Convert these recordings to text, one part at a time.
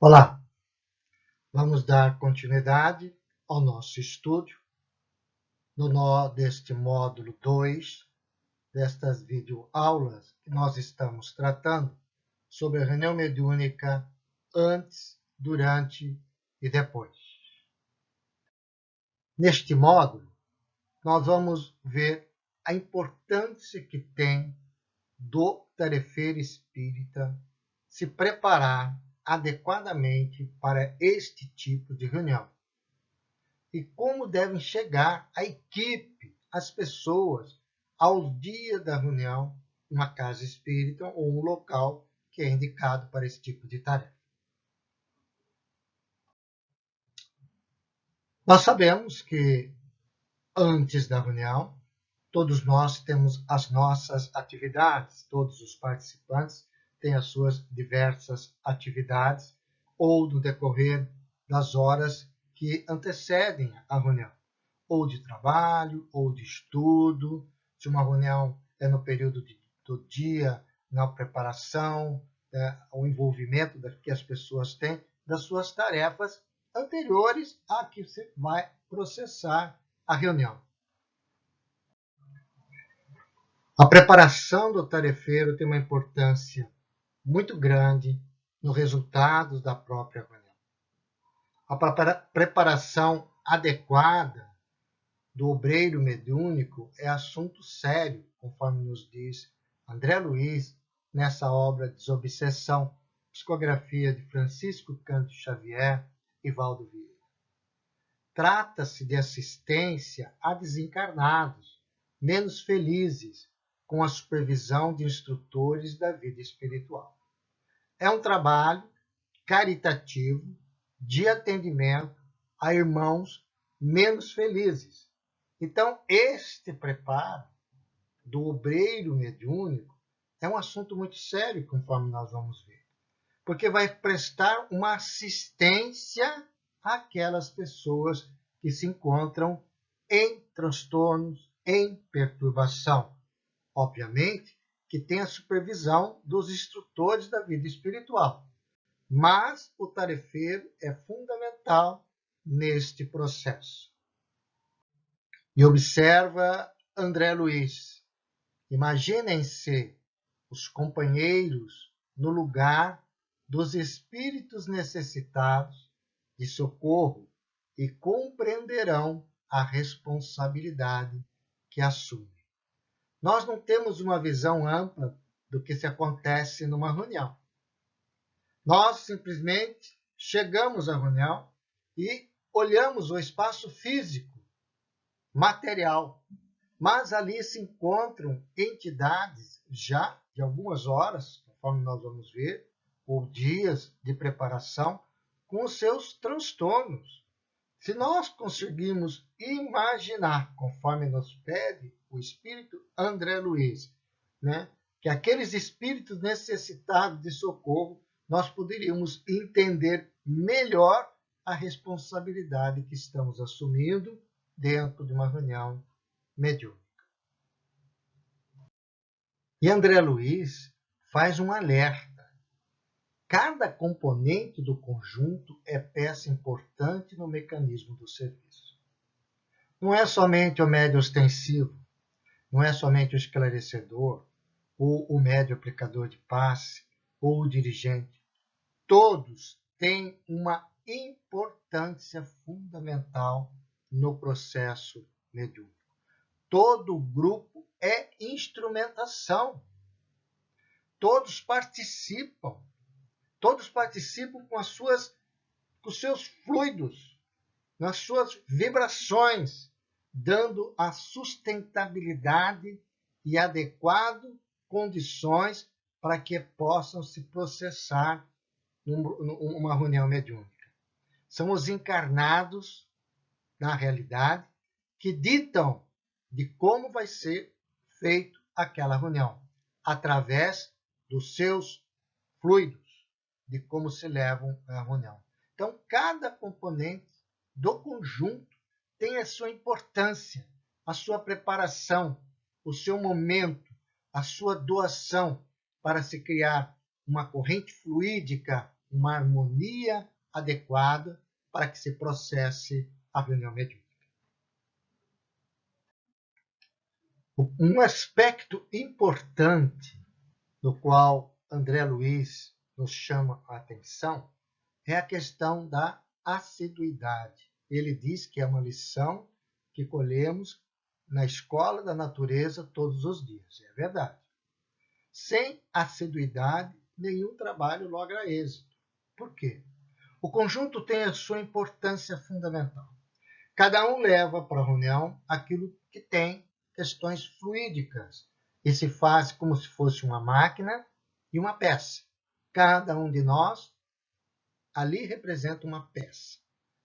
Olá, vamos dar continuidade ao nosso estudo deste módulo 2 destas videoaulas que nós estamos tratando sobre a reunião mediúnica antes, durante e depois. Neste módulo, nós vamos ver a importância que tem do tarefeiro espírita se preparar adequadamente para este tipo de reunião. E como devem chegar a equipe, as pessoas, ao dia da reunião, uma casa espírita ou um local que é indicado para esse tipo de tarefa. Nós sabemos que antes da reunião, todos nós temos as nossas atividades, todos os participantes têm as suas diversas atividades ou no decorrer das horas que antecedem a reunião, ou de trabalho, ou de estudo, se uma reunião é no período do dia, na preparação, o envolvimento que as pessoas têm das suas tarefas anteriores a que você vai processar a reunião. A preparação do tarefeiro tem uma importância muito grande nos resultados da própria reunião. A preparação adequada do obreiro mediúnico é assunto sério, conforme nos diz André Luiz nessa obra Desobsessão, psicografia de Francisco Cândido Xavier e Valdo Vieira. Trata-se de assistência a desencarnados, menos felizes, com a supervisão de instrutores da vida espiritual. É um trabalho caritativo de atendimento a irmãos menos felizes. Então, este preparo do obreiro mediúnico é um assunto muito sério, conforme nós vamos ver, porque vai prestar uma assistência àquelas pessoas que se encontram em transtornos, em perturbação. Obviamente que tem a supervisão dos instrutores da vida espiritual, mas o tarefeiro é fundamental neste processo. E observa André Luiz. Imaginem-se os companheiros no lugar dos espíritos necessitados de socorro e compreenderão a responsabilidade que assumem. Nós não temos uma visão ampla do que se acontece numa reunião. Nós simplesmente chegamos à reunião e olhamos o espaço físico, material, mas ali se encontram entidades já de algumas horas, conforme nós vamos ver, ou dias de preparação, com os seus transtornos. Se nós conseguirmos imaginar, conforme nos pede o espírito André Luiz, que aqueles espíritos necessitados de socorro, nós poderíamos entender melhor a responsabilidade que estamos assumindo dentro de uma reunião mediúnica. E André Luiz faz um alerta. Cada componente do conjunto é peça importante no mecanismo do serviço. Não é somente o médio ostensivo, não é somente o esclarecedor, ou o médio aplicador de passe, ou o dirigente. Todos têm uma importância fundamental no processo mediúnico. Todo grupo é instrumentação. Todos participam com os seus fluidos, nas suas vibrações, dando a sustentabilidade e adequadas condições para que possam se processar numa reunião mediúnica. São os encarnados, na realidade, que ditam de como vai ser feito aquela reunião, através dos seus fluidos, de como se levam a reunião. Então, cada componente do conjunto tem a sua importância, a sua preparação, o seu momento, a sua doação para se criar uma corrente fluídica, uma harmonia adequada para que se processe a reunião mediúnica. Um aspecto importante do qual André Luiz nos chama a atenção é a questão da assiduidade. Ele diz que é uma lição que colhemos na escola da natureza todos os dias. É verdade. Sem assiduidade, nenhum trabalho logra êxito. Por quê? O conjunto tem a sua importância fundamental. Cada um leva para a reunião aquilo que tem questões fluídicas e se faz como se fosse uma máquina e uma peça. Cada um de nós ali representa uma peça,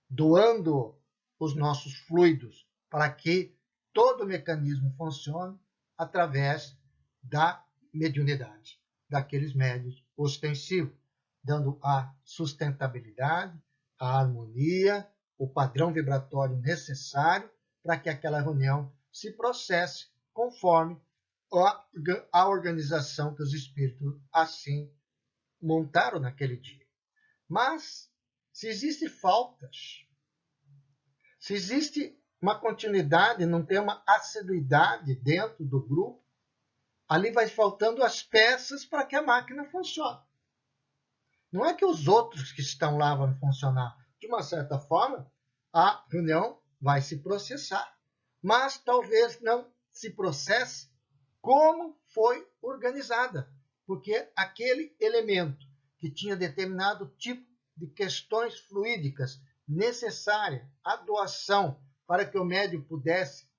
doando os nossos fluidos para que todo o mecanismo funcione através da mediunidade, daqueles médios ostensivos, dando a sustentabilidade, a harmonia, o padrão vibratório necessário para que aquela reunião se processe conforme a organização que os espíritos assim montaram naquele dia. Mas, se existem faltas, se existe uma continuidade, não tem uma assiduidade dentro do grupo, ali vai faltando as peças para que a máquina funcione. Não é que os outros que estão lá vão funcionar. De uma certa forma, a reunião vai se processar. Mas talvez não se processe como foi organizada. Porque aquele elemento que tinha determinado tipo de questões fluídicas necessárias à doação para que o médium pudesse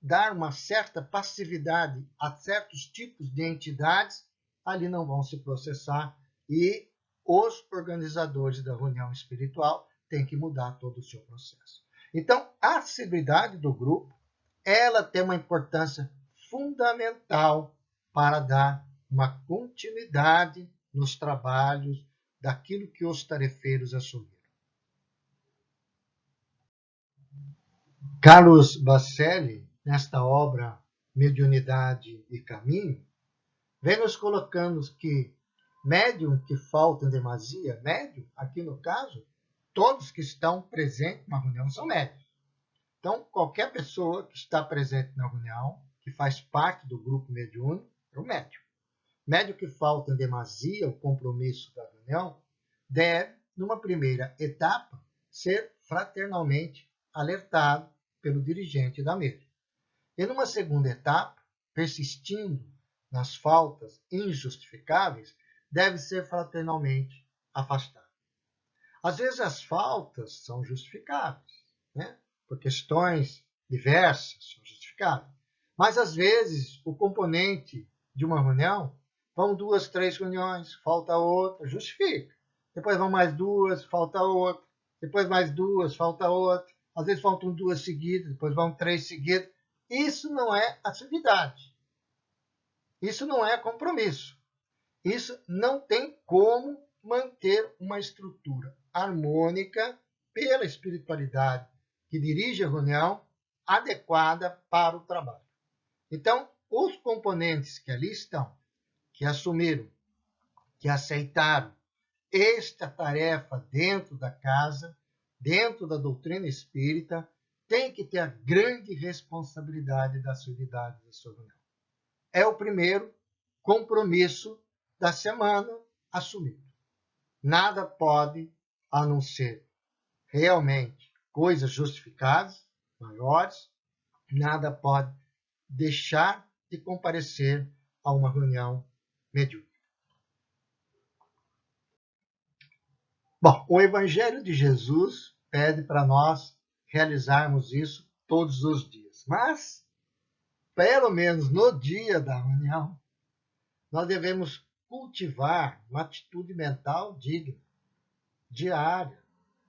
dar uma certa passividade a certos tipos de entidades, ali não vão se processar e os organizadores da reunião espiritual têm que mudar todo o seu processo. Então, a assiduidade do grupo, ela tem uma importância fundamental para dar uma continuidade nos trabalhos daquilo que os tarefeiros assumiram. Carlos Bacelli, nesta obra Mediunidade e Caminho, vem nos colocando que médium que falta em demasia, médium, aqui no caso, todos que estão presentes na reunião são médiums. Então, qualquer pessoa que está presente na reunião, que faz parte do grupo mediúnico, é o médium. Médium que falta em demasia, o compromisso da reunião, deve, numa primeira etapa, ser fraternalmente alertado pelo dirigente da mesa. E numa segunda etapa, persistindo nas faltas injustificáveis, deve ser fraternalmente afastado. Às vezes as faltas são justificáveis, né? Por questões diversas, são justificáveis. Mas às vezes o componente de uma reunião, vão 2, 3 reuniões, falta outra, justifica. Depois vão mais 2, falta outra. Depois mais 2, falta outra. Às vezes faltam 2 seguidas, depois vão 3 seguidas. Isso não é atividade. Isso não é compromisso. Isso não tem como manter uma estrutura harmônica pela espiritualidade que dirige a reunião adequada para o trabalho. Então, os componentes que ali estão, que assumiram, que aceitaram esta tarefa dentro da casa, dentro da doutrina espírita, tem que ter a grande responsabilidade da assiduidade da sua reunião. É o primeiro compromisso da semana assumido. Nada pode, a não ser realmente coisas justificadas, maiores, nada pode deixar de comparecer a uma reunião mediúnica. Bom, o Evangelho de Jesus pede para nós realizarmos isso todos os dias, mas, pelo menos no dia da reunião, nós devemos cultivar uma atitude mental digna, diária,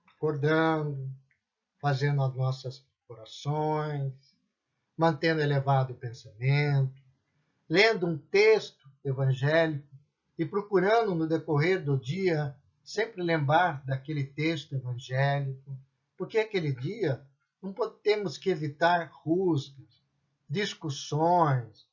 acordando, fazendo as nossas orações, mantendo elevado o pensamento, lendo um texto evangélico e procurando no decorrer do dia sempre lembrar daquele texto evangélico, porque aquele dia não temos que evitar rusgas, discussões,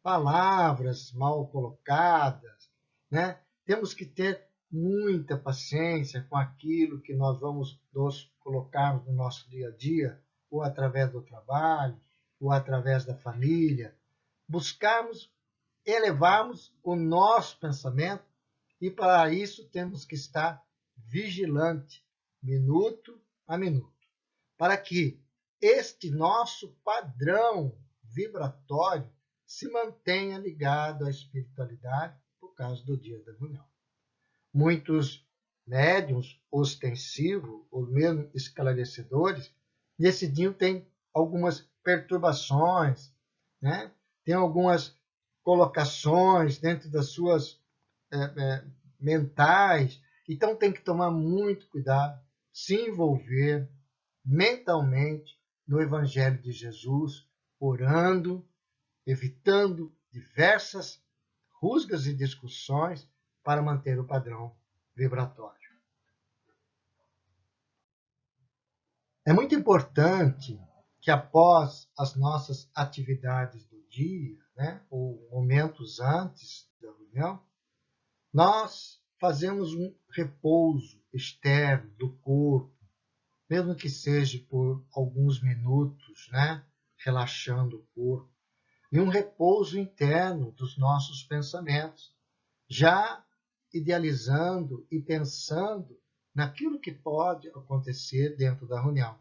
palavras mal colocadas, né? Temos que ter muita paciência com aquilo que nós vamos nos colocarmos no nosso dia a dia, ou através do trabalho, ou através da família, buscarmos elevarmos o nosso pensamento e para isso temos que estar vigilante, minuto a minuto, para que este nosso padrão vibratório se mantenha ligado à espiritualidade por causa do dia da reunião. Muitos médiuns ostensivos, ou mesmo esclarecedores, nesse dia tem algumas perturbações, né? Tem algumas colocações dentro das suas mentais, então tem que tomar muito cuidado, se envolver mentalmente no Evangelho de Jesus, orando, evitando diversas rusgas e discussões para manter o padrão vibratório. É muito importante que após as nossas atividades do dia, né, ou momentos antes da reunião, nós fazemos um repouso externo do corpo, mesmo que seja por alguns minutos, né, relaxando o corpo, e um repouso interno dos nossos pensamentos, já idealizando e pensando naquilo que pode acontecer dentro da reunião,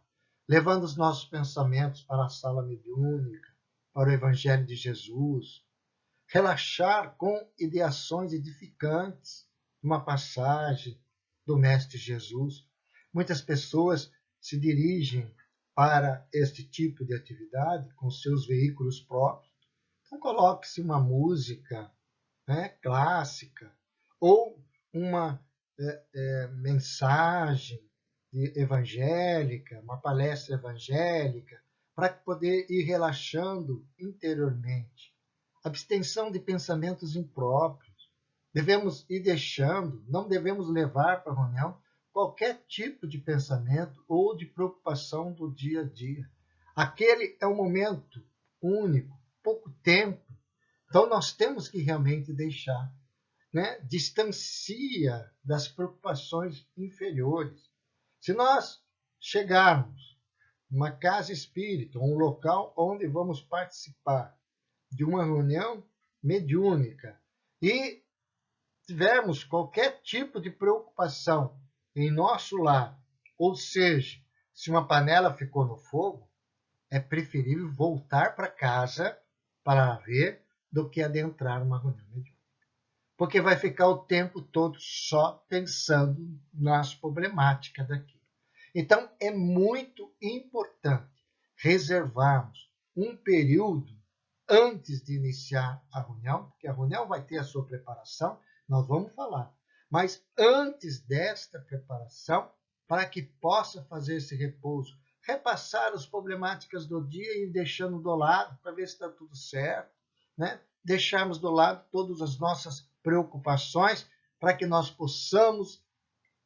levando os nossos pensamentos para a sala mediúnica, para o Evangelho de Jesus, relaxar com ideações edificantes, uma passagem do Mestre Jesus. Muitas pessoas se dirigem para este tipo de atividade com seus veículos próprios. Então coloque-se uma música, né, clássica, ou uma mensagem evangélica, uma palestra evangélica, para poder ir relaxando interiormente. Abstenção de pensamentos impróprios. Devemos ir deixando, não devemos levar para a reunião qualquer tipo de pensamento ou de preocupação do dia a dia. Aquele é um momento único, pouco tempo. Então nós temos que realmente deixar, né? Distancia das preocupações inferiores. Se nós chegarmos numa casa espírita, um local onde vamos participar de uma reunião mediúnica e tivermos qualquer tipo de preocupação em nosso lar, ou seja, se uma panela ficou no fogo, é preferível voltar para casa para ver do que adentrar uma reunião mediúnica. Porque vai ficar o tempo todo só pensando nas problemáticas daquilo. Então, é muito importante reservarmos um período antes de iniciar a reunião, porque a reunião vai ter a sua preparação, nós vamos falar, mas antes desta preparação, para que possa fazer esse repouso, repassar as problemáticas do dia e ir deixando do lado para ver se está tudo certo, né? Deixarmos do lado todas as nossas preocupações para que nós possamos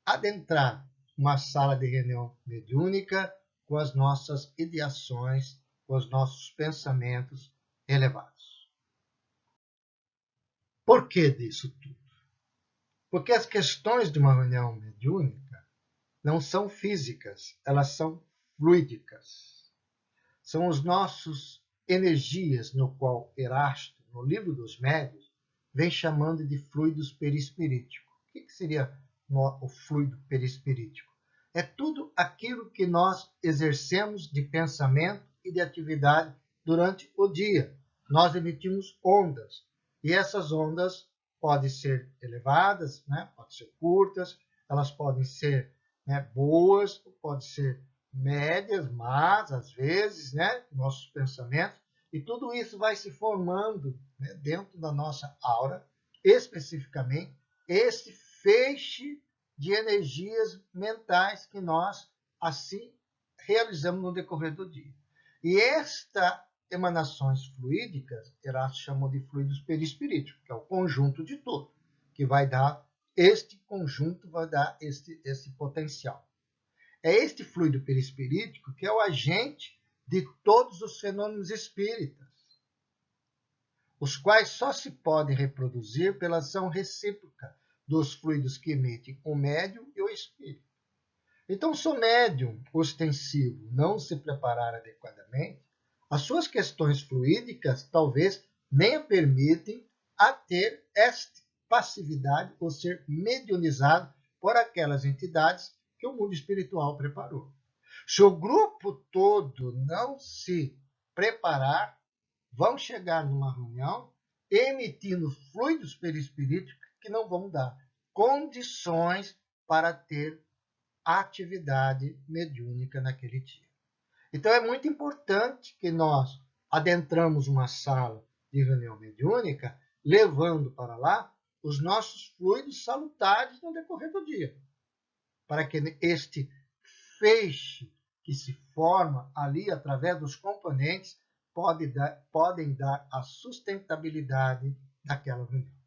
adentrar uma sala de reunião mediúnica com as nossas ideações, com os nossos pensamentos elevados. Por que disso tudo? Porque as questões de uma reunião mediúnica não são físicas, elas são fluídicas. São os nossos energias, no qual Erasto, no livro dos médiuns, vem chamando de fluidos perispiríticos. O que seria o fluido perispirítico? É tudo aquilo que nós exercemos de pensamento e de atividade durante o dia. Nós emitimos ondas, e essas ondas podem ser elevadas, né? Podem ser curtas, elas podem ser, né, boas, podem ser médias, mas às vezes, né, nossos pensamentos, e tudo isso vai se formando, né, dentro da nossa aura, especificamente esse feixe de energias mentais que nós assim realizamos no decorrer do dia. E estas emanações fluídicas, Erasto chamou de fluidos perispiríticos, que é o conjunto de tudo, que vai dar, este conjunto vai dar esse potencial. É este fluido perispirítico que é o agente de todos os fenômenos espíritas, os quais só se podem reproduzir pela ação recíproca dos fluidos que emitem o médium e o espírito. Então, se o médium ostensivo não se preparar adequadamente, as suas questões fluídicas talvez nem a permitem a ter esta passividade ou ser mediunizado por aquelas entidades que o mundo espiritual preparou. Se o grupo todo não se preparar, vão chegar numa reunião emitindo fluidos perispiríticos que não vão dar condições para ter atividade mediúnica naquele dia. Então é muito importante que nós adentramos uma sala de reunião mediúnica, levando para lá os nossos fluidos salutares no decorrer do dia, para que este feixe que se forma ali através dos componentes podem dar a sustentabilidade daquela reunião.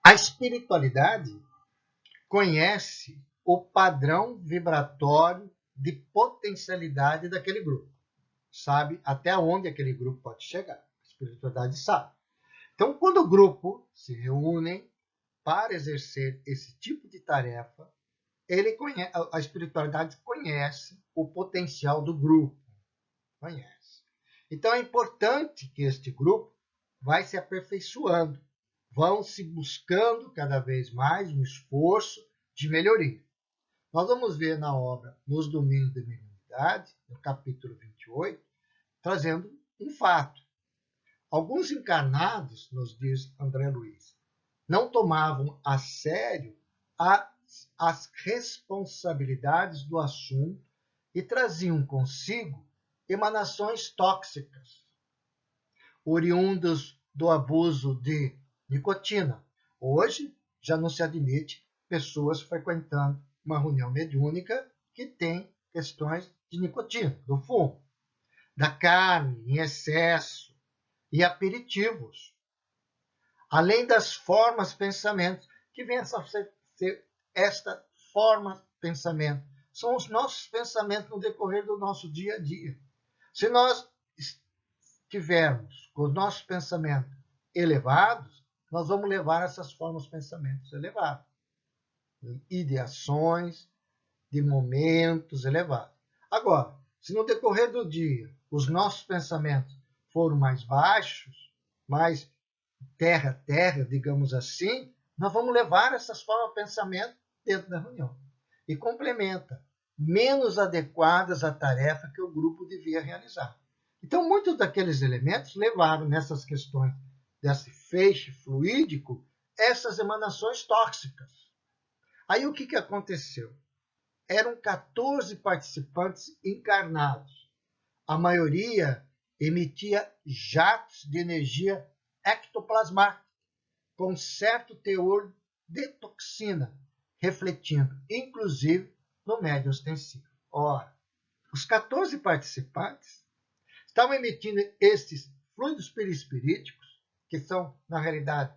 A espiritualidade conhece o padrão vibratório de potencialidade daquele grupo. Sabe até onde aquele grupo pode chegar. A espiritualidade sabe. Então, quando o grupo se reúne para exercer esse tipo de tarefa, a espiritualidade conhece o potencial do grupo. Conhece. Então, é importante que este grupo vai se aperfeiçoando, vão se buscando cada vez mais um esforço de melhoria. Nós vamos ver na obra Nos Domínios da Mediunidade, no capítulo 28, trazendo um fato. Alguns encarnados, nos diz André Luiz, não tomavam a sério as responsabilidades do assunto e traziam consigo emanações tóxicas, oriundas do abuso de nicotina. Hoje já não se admite pessoas frequentando uma reunião mediúnica que tem questões de nicotina, do fumo, da carne em excesso e aperitivos, além das formas pensamento, que vem a ser esta forma pensamento. São os nossos pensamentos no decorrer do nosso dia a dia. Se nós tivermos com os nossos pensamentos elevados, nós vamos levar essas formas pensamentos elevados, ideações, de momentos elevados. Agora, se no decorrer do dia os nossos pensamentos foram mais baixos, mais terra-terra, digamos assim, nós vamos levar essas formas de pensamento dentro da reunião. E complementa, menos adequadas à tarefa que o grupo devia realizar. Então, muitos daqueles elementos levaram nessas questões desse feixe fluídico essas emanações tóxicas. Aí o que aconteceu? Eram 14 participantes encarnados. A maioria emitia jatos de energia ectoplasmática, com certo teor de toxina, refletindo, inclusive, no médio ostensivo. Ora, os 14 participantes estavam emitindo estes fluidos perispiríticos, que são, na realidade,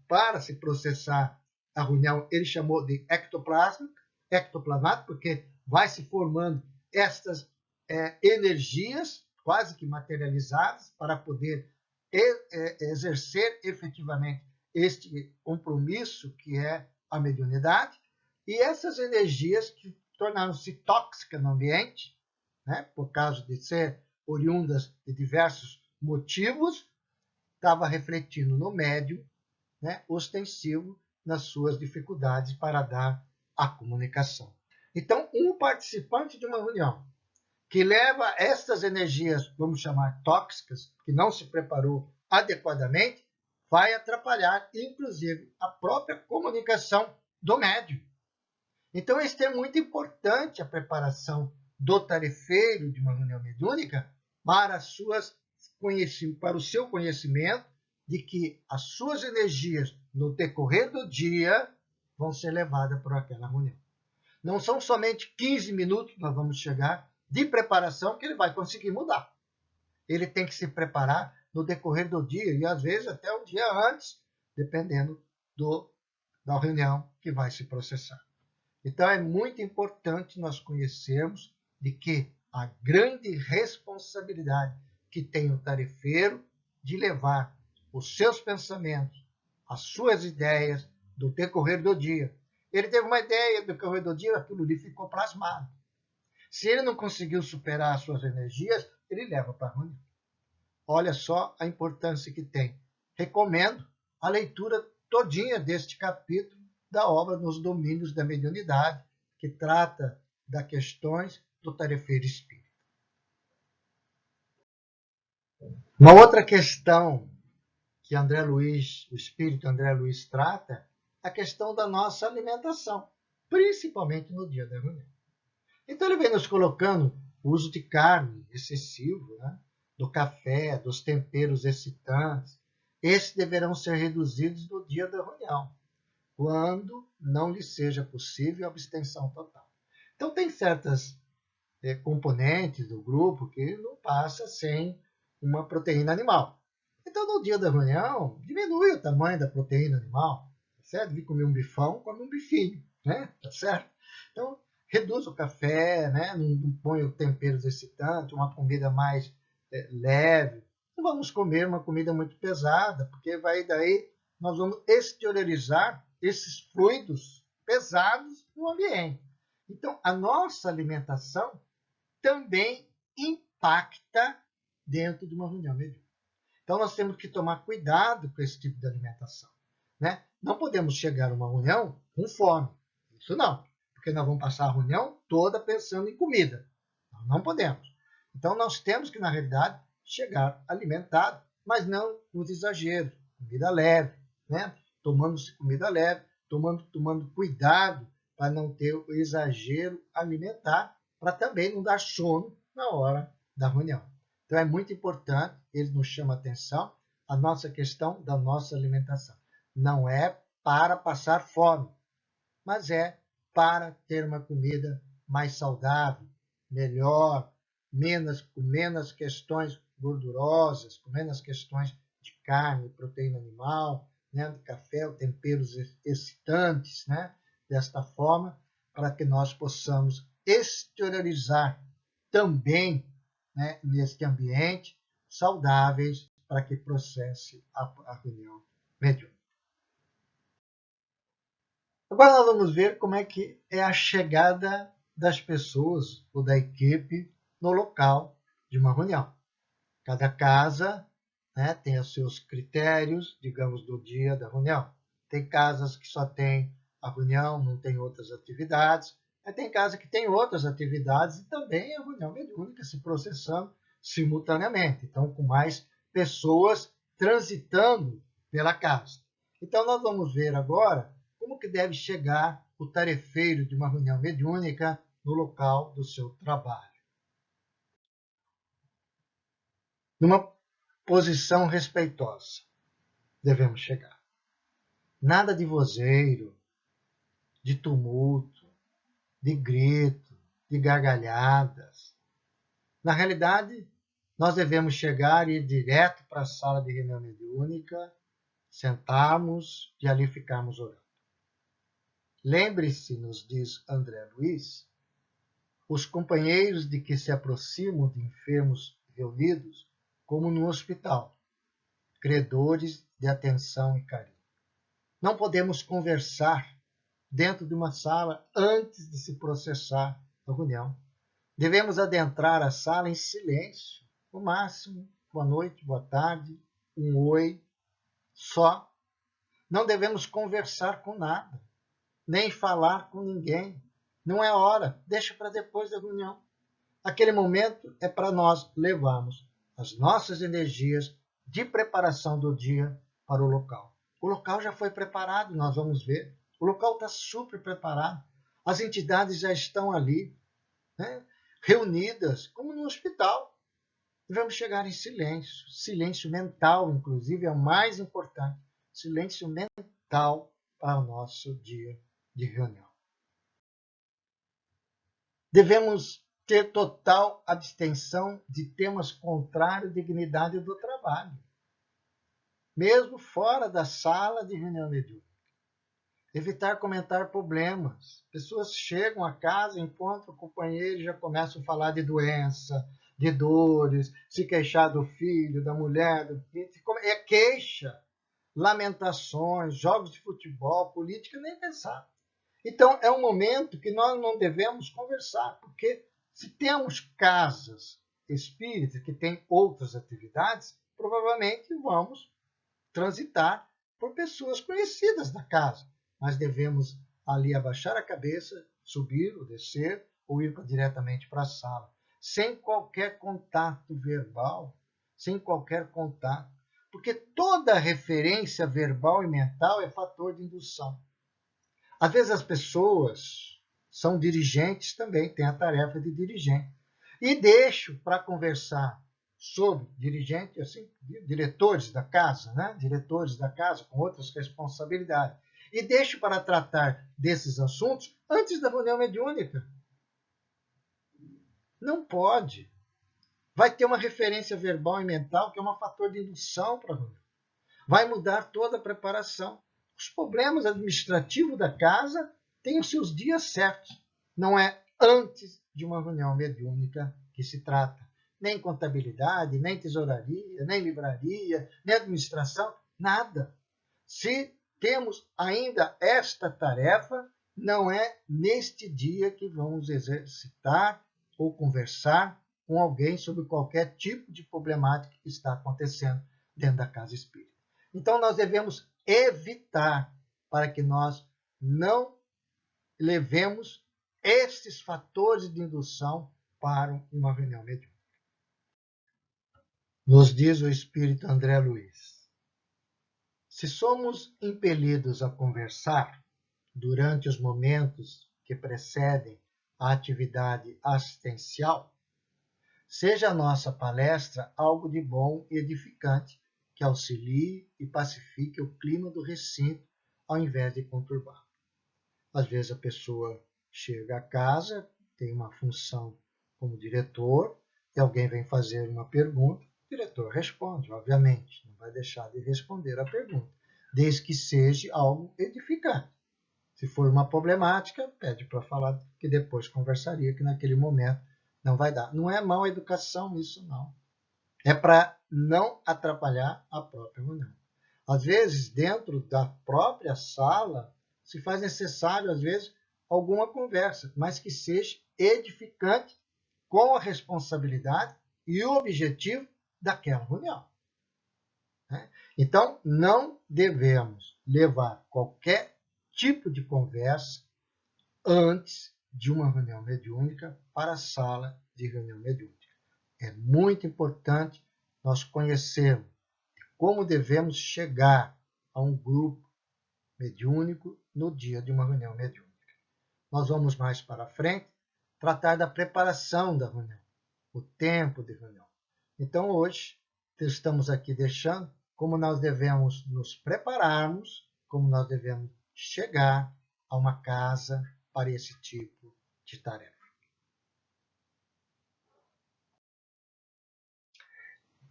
para se processar a reunião, ele chamou de ectoplasmático, porque vai se formando estas energias quase que materializadas para poder exercer efetivamente este compromisso que é a mediunidade, e essas energias que tornaram-se tóxicas no ambiente, né, por causa de ser oriundas de diversos motivos, estava refletindo no médium, né, ostensivo, nas suas dificuldades para dar a comunicação. Então, um participante de uma reunião que leva estas energias, vamos chamar tóxicas, que não se preparou adequadamente, vai atrapalhar, inclusive, a própria comunicação do médium. Então, isso é muito importante, a preparação do tarefeiro de uma reunião mediúnica para o seu conhecimento de que as suas energias, no decorrer do dia, vão ser levadas por aquela reunião. Não são somente 15 minutos que nós vamos chegar de preparação que ele vai conseguir mudar. Ele tem que se preparar no decorrer do dia e, às vezes, até um dia antes, dependendo da reunião que vai se processar. Então, é muito importante nós conhecermos de que a grande responsabilidade que tem o tarefeiro de levar os seus pensamentos as suas ideias do decorrer do dia. Ele teve uma ideia do decorrer do dia, aquilo ali ficou plasmado. Se ele não conseguiu superar as suas energias, ele leva para a reunião. Olha só a importância que tem. Recomendo a leitura todinha deste capítulo da obra Nos Domínios da Mediunidade, que trata das questões do tarefeiro espírita. Uma outra questão que André Luiz, o espírito André Luiz trata, é a questão da nossa alimentação, principalmente no dia da reunião. Então ele vem nos colocando o uso de carne excessivo, né? Do café, dos temperos excitantes. Esses deverão ser reduzidos no dia da reunião, quando não lhe seja possível a abstenção total. Então tem certas componentes do grupo que não passa sem uma proteína animal. Então, no dia da reunião, diminui o tamanho da proteína animal, tá certo? De comer um bifão, come um bifinho, né? Tá certo? Então, reduz o café, né? Não põe temperos excitantes, uma comida mais leve. Não vamos comer uma comida muito pesada, porque vai daí nós vamos exteriorizar esses fluidos pesados no ambiente. Então, a nossa alimentação também impacta dentro de uma reunião mediúnica. Então, nós temos que tomar cuidado com esse tipo de alimentação. Né? Não podemos chegar a uma reunião com fome. Isso não, porque nós vamos passar a reunião toda pensando em comida. Nós não podemos. Então, nós temos que, na realidade, chegar alimentado, mas não nos exageros. Comida leve, né? Tomando-se comida leve, tomando cuidado para não ter o exagero alimentar, para também não dar sono na hora da reunião. Então, é muito importante, ele nos chama a atenção, a nossa questão da nossa alimentação. Não é para passar fome, mas é para ter uma comida mais saudável, melhor, com menos questões gordurosas, com menos questões de carne, proteína animal, né, de café, temperos excitantes, né, desta forma, para que nós possamos exteriorizar também, né, neste ambiente, saudáveis para que processe a reunião mediúnica. Agora nós vamos ver como é que é a chegada das pessoas ou da equipe no local de uma reunião. Cada casa, né, tem os seus critérios, digamos, do dia da reunião. Tem casas que só tem a reunião, não tem outras atividades. Tem casa que tem outras atividades e também a reunião mediúnica se processando simultaneamente. Então, com mais pessoas transitando pela casa. Então, nós vamos ver agora como que deve chegar o tarefeiro de uma reunião mediúnica no local do seu trabalho. Numa posição respeitosa, devemos chegar. Nada de vozeiro, de tumulto, de grito, de gargalhadas. Na realidade, nós devemos chegar e ir direto para a sala de reunião mediúnica, sentarmos e ali ficarmos orando. Lembre-se, nos diz André Luiz, os companheiros de que se aproximam de enfermos reunidos, como no hospital, credores de atenção e carinho. Não podemos conversar dentro de uma sala antes de se processar a reunião. Devemos adentrar a sala em silêncio, no máximo, boa noite, boa tarde, um oi, só. Não devemos conversar com nada, nem falar com ninguém. Não é hora, deixa para depois da reunião. Aquele momento é para nós levarmos as nossas energias de preparação do dia para o local. O local já foi preparado, nós vamos ver. O local está super preparado. As entidades já estão ali, né, reunidas, como no hospital. Devemos chegar em silêncio. Silêncio mental, inclusive, é o mais importante. Silêncio mental para o nosso dia de reunião. Devemos ter total abstenção de temas contrários à dignidade do trabalho, mesmo fora da sala de reunião mediúnica. Evitar comentar problemas. Pessoas chegam a casa, encontram o companheiro e já começam a falar de doença, de dores, se queixar do filho, da mulher, é queixa. lamentações, jogos de futebol, política, nem pensar. Então, é um momento que nós não devemos conversar, porque se temos casas espíritas que têm outras atividades, provavelmente vamos transitar por pessoas conhecidas da casa. Mas devemos ali abaixar a cabeça, subir ou descer, ou ir diretamente para a sala, sem qualquer contato verbal, sem qualquer contato. Porque toda referência verbal e mental é fator de indução. Às vezes as pessoas são dirigentes também, têm a tarefa de dirigente. E deixo para conversar sobre dirigentes, assim, diretores da casa, né? Diretores da casa com outras responsabilidades. E deixo para tratar desses assuntos antes da reunião mediúnica. Não pode. Vai ter uma referência verbal e mental que é um fator de indução para a reunião. Vai mudar toda a preparação. Os problemas administrativos da casa têm os seus dias certos. Não é antes de uma reunião mediúnica que se trata. Nem contabilidade, nem tesouraria, nem livraria, nem administração, nada. Se temos ainda esta tarefa, não é neste dia que vamos exercitar ou conversar com alguém sobre qualquer tipo de problemática que está acontecendo dentro da casa espírita. Então, nós devemos evitar para que nós não levemos esses fatores de indução para uma reunião mediúnica. Nos diz o espírito André Luiz: se somos impelidos a conversar durante os momentos que precedem a atividade assistencial, seja a nossa palestra algo de bom e edificante, que auxilie e pacifique o clima do recinto, ao invés de conturbar. Às vezes a pessoa chega a casa, tem uma função como diretor, e alguém vem fazer uma pergunta, o diretor responde, obviamente, não vai deixar de responder a pergunta, desde que seja algo edificante. Se for uma problemática, pede para falar, que depois conversaria, que naquele momento não vai dar. Não é mal educação isso, não. É para não atrapalhar a própria reunião. Às vezes, dentro da própria sala, se faz necessário, às vezes, alguma conversa, mas que seja edificante, com a responsabilidade e o objetivo daquela reunião. Então, não devemos levar qualquer tipo de conversa antes de uma reunião mediúnica para a sala de reunião mediúnica. É muito importante nós conhecermos como devemos chegar a um grupo mediúnico no dia de uma reunião mediúnica. Nós vamos mais para frente tratar da preparação da reunião, o tempo de reunião. Então, hoje, estamos aqui deixando como nós devemos nos prepararmos, como nós devemos chegar a uma casa para esse tipo de tarefa.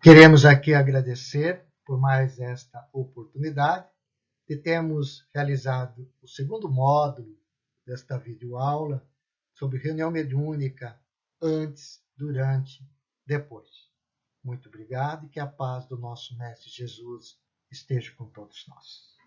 Queremos aqui agradecer por mais esta oportunidade de termos realizado o segundo módulo desta videoaula sobre reunião mediúnica antes, durante, depois. Muito obrigado e que a paz do nosso Mestre Jesus esteja com todos nós.